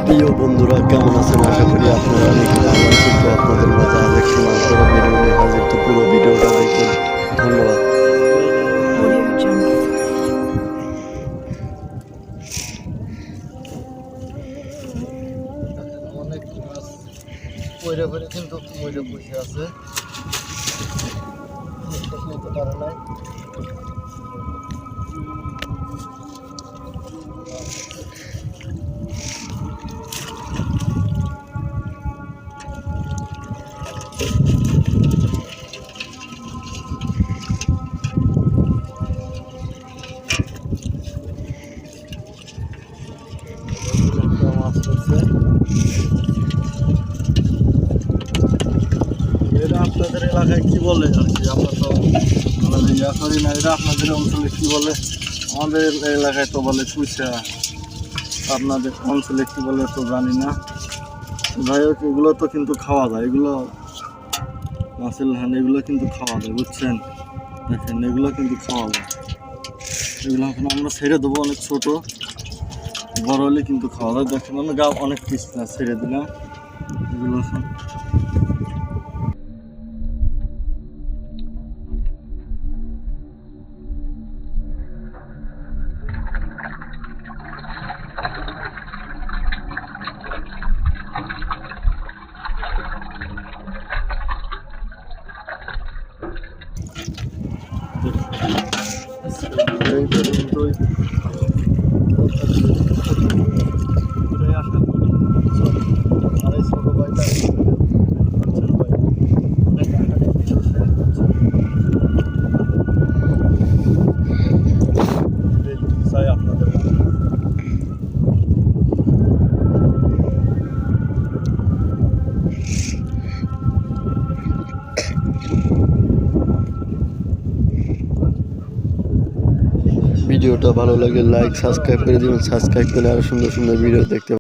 প্রিয় বন্ধুরা, কেমন আছেন? আশা করি আপনারা অনেক ভালো আছেন। তো আপনাদের মাঝে আরেক সীমান্তর ভিডিও নিয়ে হাজির। তো পুরো ভিডিওটা দেখবেন। ধন্যবাদ। Audio Jungle. অনেক মাছ পয়রা করে কিন্তু ময়রা বসে আছে, নিতে পারে নাই। মাছ পড়ছে, এরা আপনাদের এলাকায় কি বলে আর কি? আমরা তো মানে ইয়া করি না। এরা আপনাদের অঞ্চলে কি বলে? আমাদের এলাকায় তো বলে কুইচা, আপনাদের অঞ্চলে কি বলে তো জানি না। যাই হোক, এগুলো তো কিন্তু খাওয়া যায়, এগুলো মাছের ধান, এগুলো কিন্তু খাওয়া যায়, বুঝছেন? দেখেন, এগুলো কিন্তু খাওয়া যায়। এগুলো এখন আমরা ছেড়ে দেবো, অনেক ছোট, বড় হলে কিন্তু খাওয়া যায়। দেখেন, আমি গা অনেক পিস না ছেড়ে দিলাম এগুলো এখন। এই পর্যন্তই আর এই ছোট ভাইটা চাই আপনাদের। ভিডিওটা ভালো লাগলে লাইক সাবস্ক্রাইব করে দিবেন। সাবস্ক্রাইব করলে আরো সুন্দর সুন্দর ভিডিও দেখতে